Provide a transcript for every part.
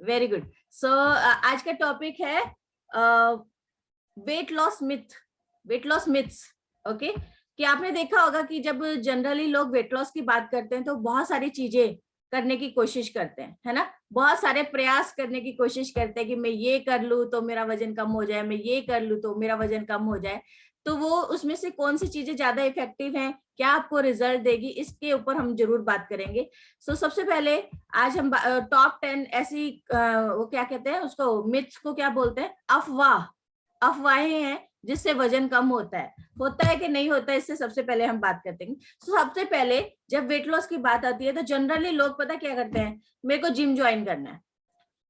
Very good. सो आज का topic है weight loss myth, weight loss myths. Okay, कि आपने देखा होगा कि जब जनरली लोग वेट लॉस की बात करते हैं तो बहुत सारी चीजें करने की कोशिश करते हैं, है ना। बहुत सारे प्रयास करने की कोशिश करते हैं कि मैं ये कर लूं तो मेरा वजन कम हो जाए, मैं ये कर लूं तो मेरा वजन कम हो जाए। तो वो उसमें से कौन सी चीजें ज्यादा इफेक्टिव हैं, क्या आपको रिजल्ट देगी, इसके ऊपर हम जरूर बात करेंगे। सो सबसे पहले आज हम टॉप 10 ऐसी वो क्या कहते हैं उसको, मिथ्स को क्या बोलते हैं, अफवाह, अफवाहें हैं जिससे वजन कम होता है कि नहीं होता है, इससे सबसे पहले हम बात करते हैं। तो सबसे पहले जब वेट लॉस की बात आती है तो जनरली लोग पता क्या करते हैं, मेरे को जिम ज्वाइन करना है,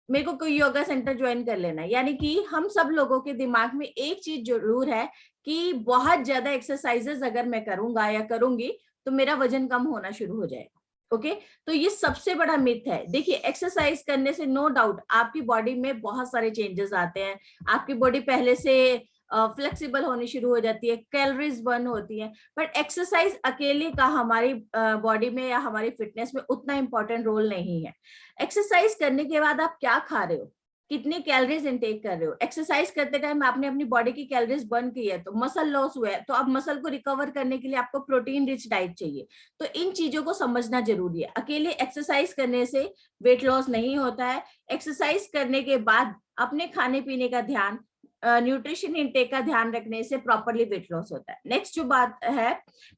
मेरे को कोई योगा सेंटर ज्वाइन कर लेना है। यानी कि हम सब लोगों के दिमाग में एक चीज जरूर है कि बहुत ज्यादा एक्सरसाइजेस अगर मैं करूंगा या करूंगी तो मेरा वजन कम होना शुरू हो जाएगा। ओके, तो ये सबसे बड़ा मिथ है। देखिए, एक्सरसाइज करने से नो डाउट आपकी बॉडी में बहुत सारे चेंजेस आते हैं, आपकी बॉडी पहले से फ्लेक्सिबल होनी शुरू हो जाती है, कैलोरीज बर्न होती है। बट एक्सरसाइज अकेले का हमारी बॉडी में या हमारी फिटनेस में उतना इंपॉर्टेंट रोल नहीं है। एक्सरसाइज करने के बाद आप क्या खा रहे हो, कितनी कैलोरीज इनटेक कर रहे हो, एक्सरसाइज करते टाइम आपने अपनी बॉडी की कैलोरीज बर्न की है तो मसल लॉस हुआ है, तो अब मसल को रिकवर करने के लिए आपको प्रोटीन रिच डाइट चाहिए। तो इन चीजों को समझना जरूरी है। अकेले एक्सरसाइज करने से वेट लॉस नहीं होता है। एक्सरसाइज करने के बाद अपने खाने पीने का ध्यान, न्यूट्रिशन इनटेक का ध्यान रखने से प्रॉपरली वेट लॉस होता है। नेक्स्ट जो बात है,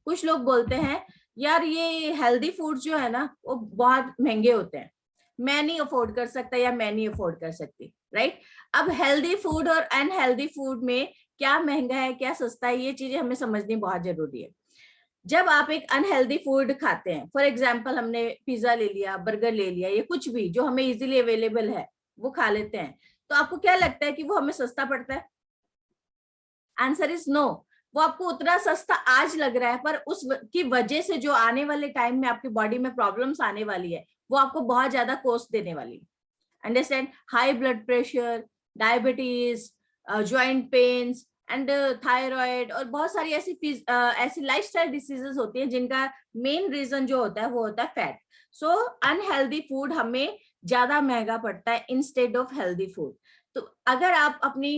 कुछ लोग बोलते हैं यार ये हेल्दी फूड जो है ना वो बहुत महंगे होते हैं, मैं नहीं अफोर्ड कर सकता या मैं नहीं अफोर्ड कर सकती, राइट। अब हेल्दी फूड और अनहेल्दी फूड में क्या महंगा है क्या सस्ता है, ये चीजें हमें समझनी बहुत जरूरी है। जब आप एक अनहेल्दी फूड खाते हैं, फॉर एग्जाम्पल हमने पिज्जा ले लिया, बर्गर ले लिया, ये कुछ भी जो हमें इजीली अवेलेबल है वो खा लेते हैं, तो आपको क्या लगता है कि वो हमें सस्ता पड़ता है? Answer is no. वो आपको उतना सस्ता आज लग रहा है, पर उस की वजह से जो आने वाले टाइम में आपकी बॉडी में प्रॉब्लम्स आने वाली है वो आपको बहुत ज्यादा कॉस्ट देने वाली है। Understand? High blood pressure, diabetes, joint pains and thyroid और बहुत सारी ऐसी लाइफस्टाइल डिसीजेस होती हैं जिनका मेन रीजन जो होता है वो होता है फैट। सो अनहेल्दी फूड हमें ज्यादा महंगा पड़ता है इंस्टेड ऑफ हेल्दी फूड। तो अगर आप अपनी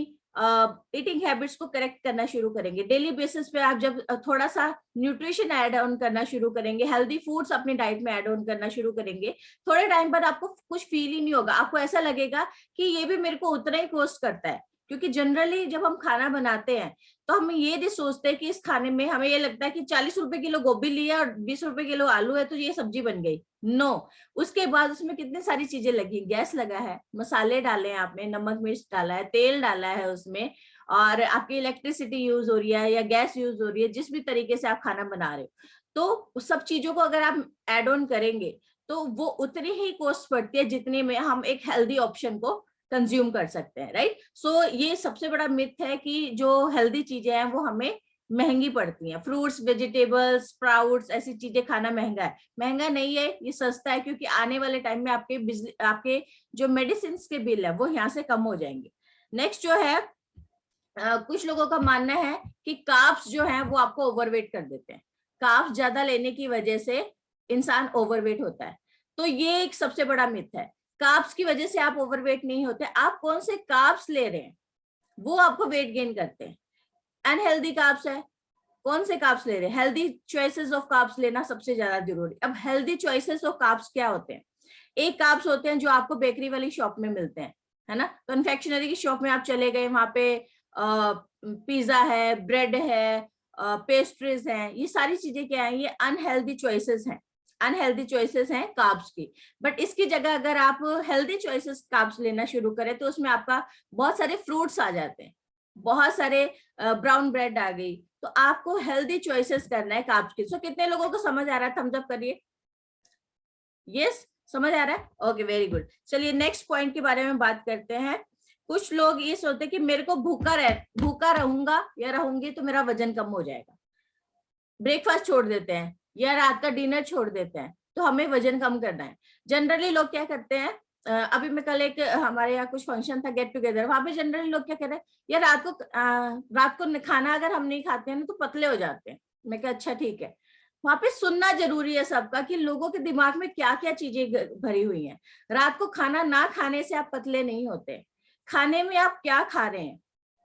ईटिंग हैबिट्स को करेक्ट करना शुरू करेंगे, डेली बेसिस पे आप जब थोड़ा सा न्यूट्रिशन ऐड ऑन करना शुरू करेंगे, हेल्दी फूड्स अपनी डाइट में ऐड ऑन करना शुरू करेंगे, थोड़े टाइम बाद आपको कुछ फील ही नहीं होगा। आपको ऐसा लगेगा कि ये भी मेरे को उतना ही कॉस्ट करता है। क्योंकि जनरली जब हम खाना बनाते हैं तो हम ये नहीं सोचते कि इस खाने में हमें ये लगता है कि 40 रुपए किलो गोभी लिया और 20 रुपए किलो आलू है तो ये सब्जी बन गई। नो, उसके बाद उसमें कितनी सारी चीजें लगी, गैस लगा है, मसाले डाले हैं आपने, नमक मिर्च डाला है, तेल डाला है उसमें, और आपकी इलेक्ट्रिसिटी यूज हो रही है या गैस यूज हो रही है, जिस भी तरीके से आप खाना बना रहे हो, तो उस सब चीजों को अगर आप एड ऑन करेंगे तो वो उतनी ही कॉस्ट पड़ती है जितने में हम एक हेल्दी ऑप्शन को कंज्यूम कर सकते हैं, राइट। सो ये सबसे बड़ा मिथ है कि जो हेल्दी चीजें हैं वो हमें महंगी पड़ती हैं। फ्रूट्स, वेजिटेबल्स, स्प्राउट्स, ऐसी चीजें खाना महंगा है। महंगा नहीं है, ये सस्ता है, क्योंकि आने वाले टाइम में आपके जो मेडिसिन के बिल है वो यहाँ से कम हो जाएंगे। नेक्स्ट जो है, कुछ लोगों का मानना है कि कार्ब्स जो है वो आपको ओवरवेट कर देते हैं, कार्ब्स ज्यादा लेने की वजह से इंसान ओवरवेट होता है। तो ये एक सबसे बड़ा मिथ है। कार्ब्स की वजह से आप ओवरवेट नहीं होते। आप कौन से कार्ब्स ले रहे हैं वो आपको वेट गेन करते हैं। अनहेल्दी कार्ब्स है, कौन से कार्ब्स ले रहे हैं, हेल्दी चॉइसेस ऑफ कार्ब्स लेना सबसे ज्यादा जरूरी। अब हेल्दी चॉइसेस ऑफ कार्ब्स क्या होते हैं? एक कार्ब्स होते हैं जो आपको बेकरी वाली शॉप में मिलते हैं, है ना। कन्फेक्शनरी की शॉप में आप चले गए, वहां पे पिज्जा है, ब्रेड है, पेस्ट्रीज हैं, ये सारी चीजें क्या है, ये अनहेल्दी चॉइसेस हैं, अनहेल्दी चॉइसेस हैं कार्ब्स की। बट इसकी जगह अगर आप हेल्दी चॉइसेस कार्ब्स लेना शुरू करें तो उसमें आपका बहुत सारे फ्रूट्स आ जाते हैं, बहुत सारे ब्राउन ब्रेड आ गई, तो आपको हेल्दी चॉइसेस करना है कार्ब्स की। सो कितने लोगों को समझ आ रहा है? थम्स अप करिए। यस, समझ आ रहा है? Okay, very good. चलिए नेक्स्ट पॉइंट के बारे में बात करते हैं। कुछ लोग ये सोचते हैं कि मेरे को भूखा रहूंगा या रहूंगी तो मेरा वजन कम हो जाएगा, ब्रेकफास्ट छोड़ देते हैं या रात का डिनर छोड़ देते हैं तो हमें वजन कम करना है। जनरली लोग क्या करते हैं, अभी मैं कल एक हमारे यहाँ कुछ फंक्शन था, गेट टुगेदर, वहां पे जनरली लोग क्या कर रहे हैं, या रात को खाना अगर हम नहीं खाते हैं ना तो पतले हो जाते हैं। मैं कहा अच्छा ठीक है, वहां पे सुनना जरूरी है सबका कि लोगों के दिमाग में क्या क्या चीजें भरी हुई हैं। रात को खाना ना खाने से आप पतले नहीं होते। खाने में आप क्या खा रहे हैं,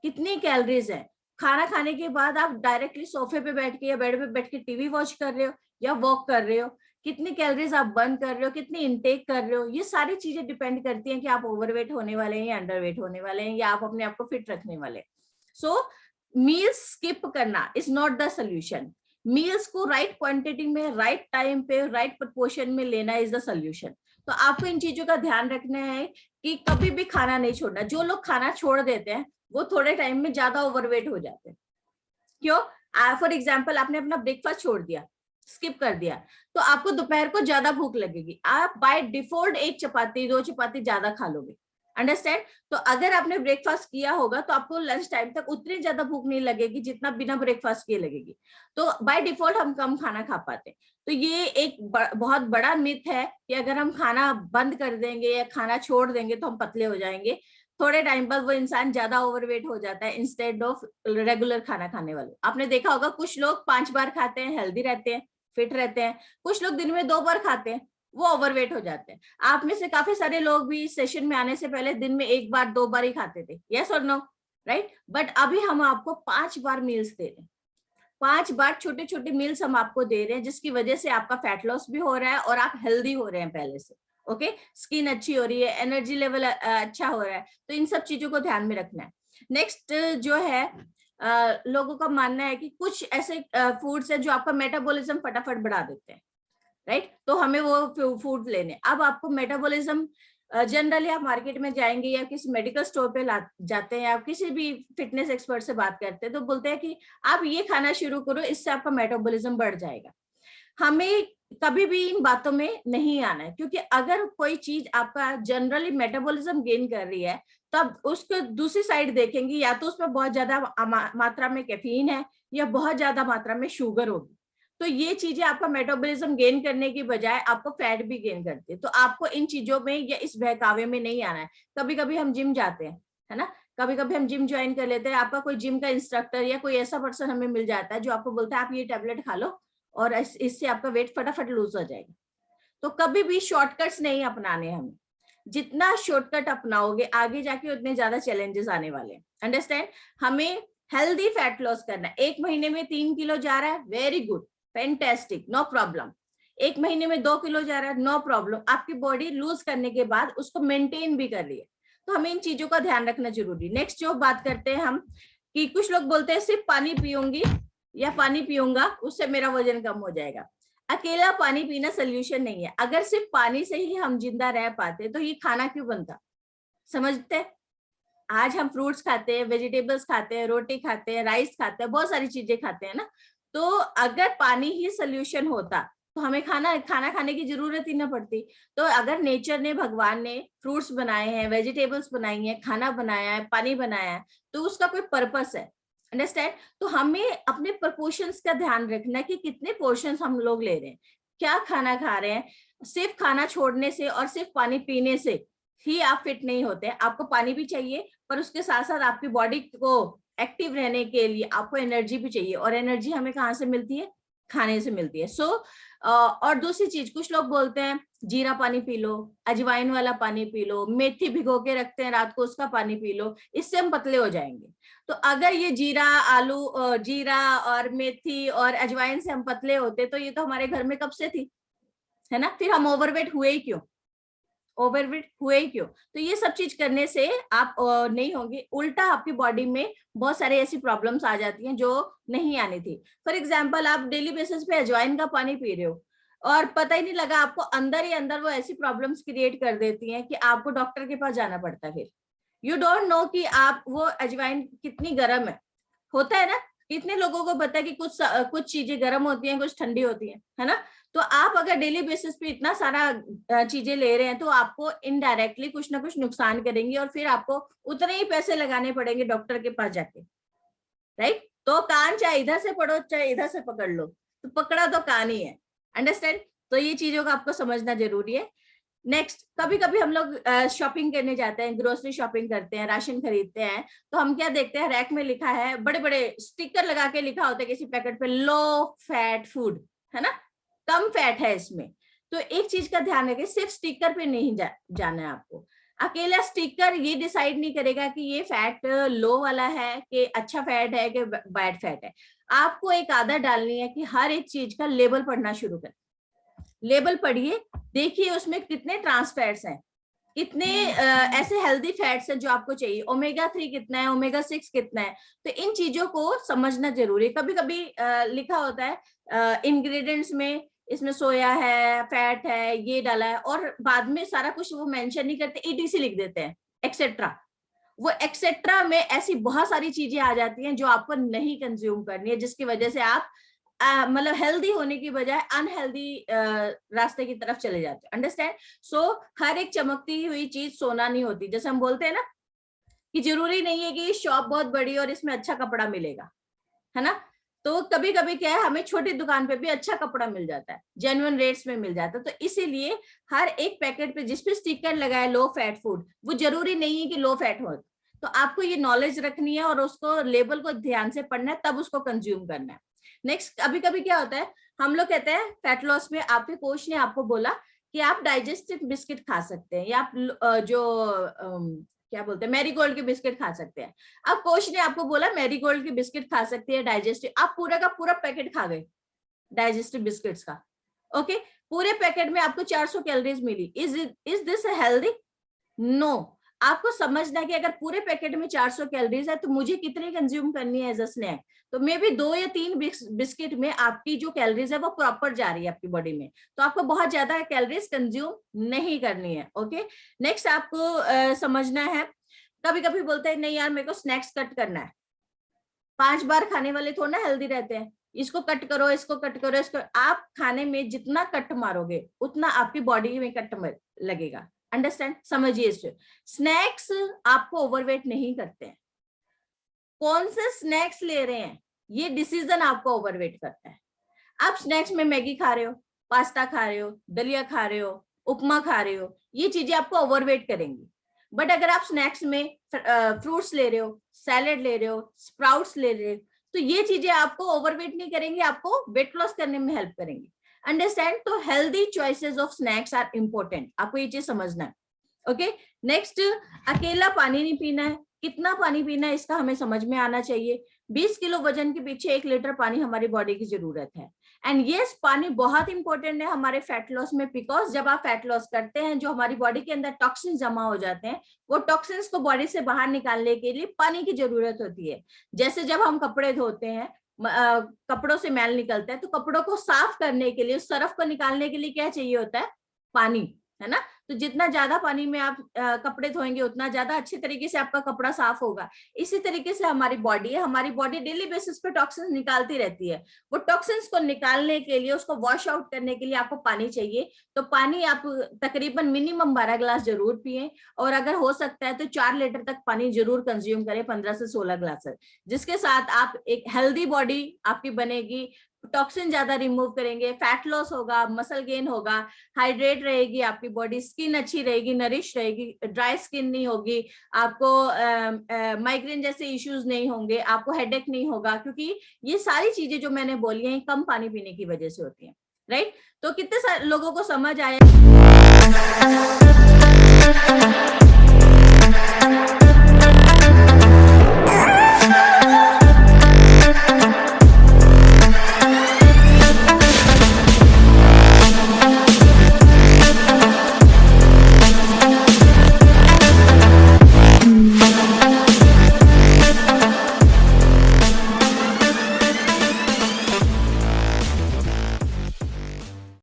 कितनी कैलोरीज है। खाना खाने के बाद आप डायरेक्टली सोफे पे बैठ के या बेड पे बैठ के टीवी वॉच कर रहे हो या वॉक कर रहे हो, कितनी कैलोरीज आप बर्न कर रहे हो, कितनी इनटेक कर रहे हो। ये सारी चीजें डिपेंड करती हैं कि आप ओवरवेट होने वाले हैं या अंडरवेट होने वाले हैं या आप अपने आप को फिट रखने वाले हैं। सो मील्स स्किप करना is not the solution. Meals को राइट क्वांटिटी में, राइट टाइम पे, राइट प्रपोर्शन में लेना इज द सोल्यूशन। तो आपको इन चीजों का ध्यान रखना है कि कभी भी खाना नहीं छोड़ना। जो लोग खाना छोड़ देते हैं वो थोड़े टाइम में ज्यादा ओवरवेट हो जाते हैं। क्यों? फॉर एग्जाम्पल, आपने अपना ब्रेकफास्ट छोड़ दिया, स्किप कर दिया, तो आपको दोपहर को ज्यादा भूख लगेगी। आप बाय डिफॉल्ट 1 चपाती 2 चपाती ज्यादा खा लोगे। अंडरस्टैंड? तो अगर आपने ब्रेकफास्ट किया होगा तो आपको लंच टाइम तक उतनी ज्यादा भूख नहीं लगेगी जितना बिना ब्रेकफास्ट किए लगेगी। तो बाय डिफॉल्ट हम कम खाना खा पाते हैं। तो ये एक बहुत बड़ा मिथ है कि अगर हम खाना बंद कर देंगे या खाना छोड़ देंगे तो हम पतले हो जाएंगे। थोड़े टाइम बाद वो इंसान ज्यादा ओवरवेट हो जाता है इंस्टेड ऑफ रेगुलर खाना खाने वाले। आपने देखा होगा कुछ लोग 5 बार खाते हैं, हेल्दी रहते हैं, फिट रहते हैं। कुछ लोग दिन में 2 बार खाते हैं, वो ओवरवेट हो जाते हैं। आप में से काफी सारे लोग भी सेशन में आने से पहले दिन में 1 बार 2 बार ही खाते थे, यस और नो, राइट? बट अभी हम आपको 5 बार मील्स दे रहे हैं। 5 बार छोटे छोटे मील्स हम आपको दे रहे हैं, जिसकी वजह से आपका फैट लॉस भी हो रहा है और आप हेल्दी हो रहे हैं पहले से। ओके, स्किन अच्छी हो रही है, एनर्जी लेवल अच्छा हो रहा है। तो इन सब चीजों को ध्यान में रखना है। नेक्स्ट जो है, लोगों का मानना है कि कुछ ऐसे फूड्स है जो आपका मेटाबॉलिज्म फटाफट बढ़ा देते हैं, राइट? तो हमें वो फूड लेने। अब आपको मेटाबॉलिज्म, जनरली आप मार्केट में जाएंगे या किसी मेडिकल स्टोर पे जाते हैं, आप किसी भी फिटनेस एक्सपर्ट से बात करते हैं तो बोलते हैं कि आप ये खाना शुरू करो, इससे आपका मेटाबॉलिज्म बढ़ जाएगा। हमें कभी भी इन बातों में नहीं आना है, क्योंकि अगर कोई चीज आपका जनरली मेटाबॉलिज्म गेन कर रही है तो आप उसको दूसरी साइड देखेंगे, या तो उसमें बहुत ज्यादा मात्रा में कैफीन है या बहुत ज्यादा मात्रा में शुगर होगी। तो ये चीजें आपका मेटाबॉलिज्म गेन करने की बजाय आपको फैट भी गेन करती है। तो आपको इन चीजों में या इस बहकावे में नहीं आना है। कभी कभी हम जिम जाते हैं, है ना, कभी कभी हम जिम ज्वाइन कर लेते हैं। आपका कोई जिम का इंस्ट्रक्टर या कोई ऐसा पर्सन हमें मिल जाता है जो आपको बोलता है आप ये टैबलेट खा लो और इससे आपका वेट फटाफट लूज हो जाएगा। तो कभी भी शॉर्टकट्स नहीं अपनाने हमें। जितना शॉर्टकट अपनाओगे आगे जाके उतने ज्यादा चैलेंजेस आने वाले हैं। अंडरस्टैंड? हमें हेल्दी फैट लॉस करना है। 1 महीने में 3 किलो जा रहा है, very good, fantastic, no problem. 1 महीने में 2 किलो जा रहा है, नो प्रॉब्लम। आपकी बॉडी लूज करने के बाद उसको मेंटेन भी कर रही है। तो हमें इन चीजों का ध्यान रखना जरूरी। नेक्स्ट जो बात करते हैं हम, कि कुछ लोग बोलते हैं सिर्फ पानी पीऊंगी या पानी पीऊंगा उससे मेरा वजन कम हो जाएगा। अकेला पानी पीना सोल्यूशन नहीं है। अगर सिर्फ पानी से ही हम जिंदा रह पाते तो ये खाना क्यों बनता? समझते? आज हम फ्रूट्स खाते हैं, वेजिटेबल्स खाते हैं, रोटी खाते हैं, राइस खाते हैं, बहुत सारी चीजें खाते हैं ना। तो अगर पानी ही सोल्यूशन होता तो हमें खाना खाने की जरूरत ही ना पड़ती। तो अगर नेचर ने, भगवान ने फ्रूट्स बनाए हैं, वेजिटेबल्स बनाई हैं, खाना बनाया है, पानी बनाया है, तो उसका कोई पर्पस है। अंडरस्टैंड? तो हमें अपने प्रपोर्शंस का ध्यान रखना कि कितने पोर्शंस हम लोग ले रहे हैं, क्या खाना खा रहे हैं। सिर्फ खाना छोड़ने से और सिर्फ पानी पीने से ही आप फिट नहीं होते। आपको पानी भी चाहिए, पर उसके साथ साथ आपकी बॉडी को एक्टिव रहने के लिए आपको एनर्जी भी चाहिए। और एनर्जी हमें कहाँ से मिलती है? खाने से मिलती है। सो और दूसरी चीज, कुछ लोग बोलते हैं जीरा पानी पी लो, अजवाइन वाला पानी पी लो, मेथी भिगो के रखते हैं रात को, उसका पानी पी लो, इससे हम पतले हो जाएंगे। तो अगर ये जीरा और मेथी और अजवाइन से हम पतले होते तो ये तो हमारे घर में कब से थी, है ना? फिर हम ओवरवेट हुए ही क्यों? तो ये सब चीज करने से आप नहीं होंगे, उल्टा आपकी बॉडी में बहुत सारे ऐसी प्रॉब्लम्स आ जाती हैं जो नहीं आनी थी। फॉर एग्जाम्पल, आप डेली बेसिस पे अजवाइन का पानी पी रहे हो और पता ही नहीं लगा, आपको अंदर ही अंदर वो ऐसी प्रॉब्लम्स क्रिएट कर देती हैं कि आपको डॉक्टर के पास जाना पड़ता है। फिर यू डोंट नो कि आप वो अजवाइन कितनी गर्म होता है ना। इतने लोगों को पता है कि कुछ चीजें गर्म होती हैं, कुछ ठंडी होती हैं, है ना। तो आप अगर डेली बेसिस पे इतना सारा चीजें ले रहे हैं तो आपको इनडायरेक्टली कुछ ना कुछ नुकसान करेंगे और फिर आपको उतने ही पैसे लगाने पड़ेंगे डॉक्टर के पास जाके, राइट? तो कान चाहे इधर से पकड़ो चाहे इधर से पकड़ लो, तो पकड़ा तो कान ही है। अंडरस्टैंड? तो ये चीजों का आपको समझना जरूरी है। नेक्स्ट, कभी कभी हम लोग शॉपिंग करने जाते हैं, ग्रोसरी शॉपिंग करते हैं, राशन खरीदते हैं, तो हम क्या देखते हैं, रैक में लिखा है, बड़े बड़े स्टिकर लगा के लिखा होता है किसी पैकेट पे, लो फैट फूड, है ना, कम फैट है इसमें। तो एक चीज का ध्यान रखें, सिर्फ स्टिकर पे नहीं जाना है आपको। अकेला स्टिकर ये डिसाइड नहीं करेगा कि ये फैट लो वाला है कि अच्छा फैट है कि बैड फैट है। आपको एक आदत डालनी है कि हर एक चीज का लेबल पढ़ना शुरू करें। लेबल पढ़िए, देखिए उसमें कितने ट्रांस फैट्स हैं, कितने ऐसे हेल्दी फैट्स हैं जो आपको चाहिए, ओमेगा 3 कितना है, ओमेगा 6 कितना है। तो इन चीजों को समझना जरूरी है। कभी कभी लिखा होता है इंग्रेडिएंट्स में, इसमें सोया है, फैट है, ये डाला है, और बाद में सारा कुछ वो मेंशन नहीं करते, ईटीसी लिख देते हैं, एक्सेट्रा। वो एक्सेट्रा में ऐसी बहुत सारी चीजें आ जाती हैं जो आपको नहीं कंज्यूम करनी है, जिसकी वजह से आप मतलब हेल्दी होने की बजाय अनहेल्दी रास्ते की तरफ चले जाते हैं। अंडरस्टैंड? सो हर एक चमकती हुई चीज सोना नहीं होती। जैसे हम बोलते हैं ना कि जरूरी नहीं है कि शॉप बहुत बड़ी और इसमें अच्छा कपड़ा मिलेगा, है ना। तो कभी कभी क्या है, हमें छोटी दुकान पे भी अच्छा कपड़ा मिल जाता है, जेन्युइन रेट्स में मिल जाता है। तो इसीलिए हर एक पैकेट पे जिस पे स्टिकर लगा है लो फैट फूड, वो जरूरी नहीं है कि लो फैट हो। तो आपको ये नॉलेज रखनी है और उसको लेबल को ध्यान से पढ़ना है, तब उसको कंज्यूम करना है। नेक्स्ट, कभी कभी क्या होता है, हम लोग कहते हैं फैट लॉस में आपके कोच ने आपको बोला कि आप डाइजेस्टिव बिस्किट खा सकते हैं, या आप जो क्या बोलते हैं, मैरीगोल्ड के बिस्किट खा सकते हैं। अब कोच ने आपको बोला मैरीगोल्ड के बिस्किट खा सकते हैं डाइजेस्टिव, आप पूरा का पूरा पैकेट खा गए डाइजेस्टिव बिस्किट्स का। ओके, पूरे पैकेट में आपको 400 कैलोरीज मिली। Is this healthy? नो। आपको समझना कि अगर पूरे पैकेट में 400 कैलोरीज है तो मुझे कितनी कंज्यूम करनी है एज अ स्नैक। तो मे बी 2 या 3 बिस्किट में आपकी जो कैलोरीज है वो प्रॉपर जा रही है आपकी बॉडी में, तो आपको बहुत ज्यादा कैलोरीज कंज्यूम नहीं करनी है। ओके, नेक्स्ट आपको समझना है, कभी कभी बोलते हैं नहीं यार मेरे को स्नैक्स कट करना है, 5 बार खाने वाले थोड़ा ना हेल्दी रहते हैं, इसको कट करो, इसको कट करो, इसको। आप खाने में जितना कट मारोगे उतना आपकी बॉडी में कट लगेगा। अंडरस्टैंड? समझिए इसे। स्नैक्स आपको ओवरवेट नहीं करते हैं, कौन से स्नैक्स ले रहे हैं ये डिसीजन आपको ओवरवेट करता है। आप स्नैक्स में मैगी खा रहे हो, पास्ता खा रहे हो, दलिया खा रहे हो, उपमा खा रहे हो, ये चीजें आपको ओवरवेट करेंगी। बट अगर आप स्नैक्स में फ्रूट्स ले रहे हो, सैलेड ले रहे हो, स्प्राउट्स ले रहे हो, तो ये चीजें आपको ओवरवेट नहीं करेंगी, आपको वेट लॉस करने में हेल्प करेंगी। अंडरस्टैंड? तो healthy choices of snacks are important, आपको ये चीज समझना है। ओके, नेक्स्ट, अकेला पानी नहीं पीना है। कितना पानी पीना है इसका हमें समझ में आना चाहिए। 20 किलो वजन के पीछे 1 लीटर पानी हमारी बॉडी की जरूरत है। एंड यस, पानी बहुत इंपॉर्टेंट है हमारे फैट लॉस में, बिकॉज जब आप फैट लॉस करते हैं जो हमारी बॉडी के अंदर टॉक्सिन जमा हो जाते हैं, वो टॉक्सिन्स को बॉडी से बाहर निकालने के लिए पानी की जरूरत होती है। जैसे जब हम कपड़े धोते हैं, कपड़ों से मैल निकलता है, तो कपड़ों को साफ करने के लिए, उस सरफ को निकालने के लिए क्या चाहिए होता है? पानी, है ना। तो जितना ज्यादा पानी में आप कपड़े धोएंगे उतना ज्यादा अच्छे तरीके से आपका कपड़ा साफ होगा। इसी तरीके से हमारी बॉडी है, हमारी बॉडी डेली बेसिस पे टॉक्सिन्स निकालती रहती है। वो टॉक्सिन्स को निकालने के लिए, उसको वॉश आउट करने के लिए आपको पानी चाहिए। तो पानी आप तकरीबन मिनिमम 12 ग्लास जरूर पिए, और अगर हो सकता है तो 4 लीटर तक पानी जरूर कंज्यूम करें, 15 से 16 ग्लास, जिसके साथ आप एक हेल्दी बॉडी आपकी बनेगी, टॉक्सिन ज्यादा रिमूव करेंगे, फैट लॉस होगा, मसल गेन होगा, हाइड्रेट रहेगी आपकी बॉडी, स्किन अच्छी रहेगी, नरिश रहेगी, ड्राई स्किन नहीं होगी, आपको माइग्रेन जैसे इश्यूज नहीं होंगे, आपको हेडेक नहीं होगा, क्योंकि ये सारी चीजें जो मैंने बोली हैं कम पानी पीने की वजह से होती हैं। राइट? तो कितने लोगों को समझ आया?